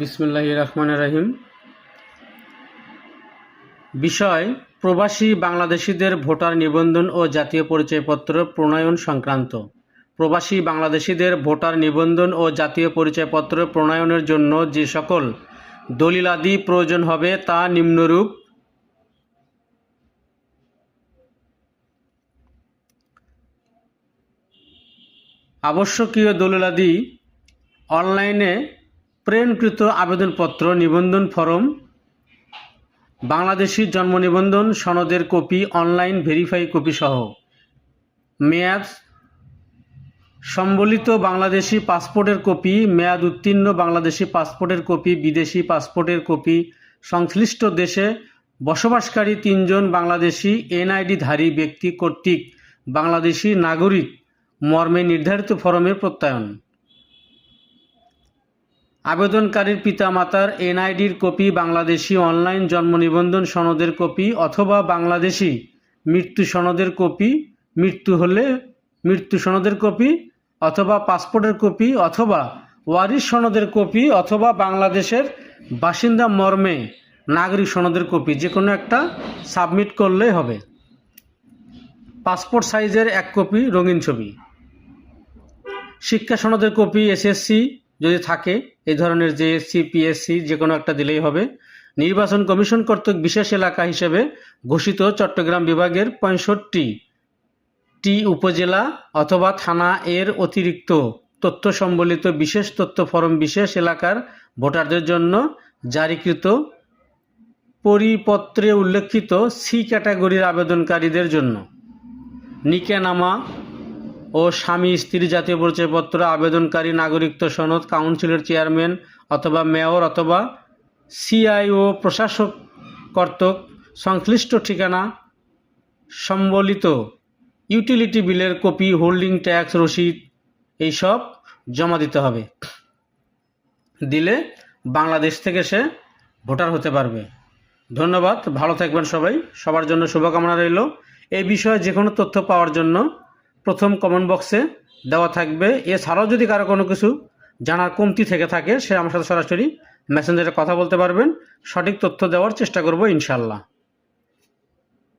বিসমিল্লাহির রহমানির রহিম। বিষয় প্রবাসী বাংলাদেশিদের ভোটার নিবন্ধন ও জাতীয় পরিচয়পত্র প্রণয়ন সংক্রান্ত। প্রবাসী বাংলাদেশিদের ভোটার নিবন্ধন ও জাতীয় পরিচয়পত্র প্রণয়নের জন্য যে সকল দলিলাদি প্রয়োজন হবে তা নিম্নরূপ। আবশ্যকীয় দলিলাদি: অনলাইনে প্রেরণকৃত আবেদনপত্র, নিবন্ধন ফরম, বাংলাদেশি জন্ম নিবন্ধন সনদের কপি, অনলাইন ভেরিফাই কপি সহ মেয়াদ সম্বলিত বাংলাদেশি পাসপোর্টের কপি, মেয়াদ উত্তীর্ণ বাংলাদেশি পাসপোর্টের কপি, বিদেশি পাসপোর্টের কপি, সংশ্লিষ্ট দেশে বসবাসকারী 3 জন বাংলাদেশি এনআইডিধারী ব্যক্তি কর্তৃক বাংলাদেশি নাগরিক মর্মে নির্ধারিত ফরমের প্রত্যয়ন। আবেদনকারীর পিতামাতার এনআইডির কপি, বাংলাদেশি অনলাইন জন্ম নিবন্ধন সনদের কপি অথবা বাংলাদেশি মৃত্যু সনদের কপি, মৃত্যু হলে মৃত্যু সনদের কপি অথবা পাসপোর্টের কপি অথবা ওয়ারিশ সনদের কপি অথবা বাংলাদেশের বাসিন্দা মর্মে নাগরিক সনদের কপি, যে কোনো একটা সাবমিট করলেই হবে। পাসপোর্ট সাইজের 1 কপি রঙিন ছবি। শিক্ষা সনদের কপি, এসএসসি যদি থাকে, এই ধরনের জেএসসি, পিএসসি যে কোনো একটা দিলেই হবে। নির্বাচন কমিশন কর্তৃক বিশেষ এলাকা হিসেবে ঘোষিত চট্টগ্রাম বিভাগের 65টি উপজেলা অথবা থানা এর অতিরিক্ত তথ্য সম্বলিত বিশেষ তথ্য ফরম বিশেষ এলাকার ভোটারদের জন্য জারিকৃত পরিপত্রে উল্লেখিত সি ক্যাটাগরির আবেদনকারীদের জন্য নিকেনামা ও স্বামী স্ত্রী জাতীয় পরিচয়পত্র, আবেদনকারী নাগরিকত্ব সনদ, কাউন্সিলের চেয়ারম্যান অথবা মেয়র অথবা সিআইও প্রশাসক কর্তৃক সংশ্লিষ্ট ঠিকানা সম্বলিত ইউটিলিটি বিলের কপি, হোল্ডিং ট্যাক্স রসিদ এইসব জমা দিতে হবে। দিলে বাংলাদেশ থেকে সে ভোটার হতে পারবে। ধন্যবাদ, ভালো থাকবেন সবাই। সবার জন্য শুভকামনা রইল। এই বিষয়ে যে কোনো তথ্য পাওয়ার জন্য প্রথম কমেন্ট বক্সে দেওয়া থাকবে। এছাড়াও যদি কারো কোনো কিছু জানার কমতি থেকে থাকে, সে আমার সাথে সরাসরি মেসেঞ্জারে কথা বলতে পারবেন। সঠিক তথ্য দেওয়ার চেষ্টা করব ইনশাআল্লাহ।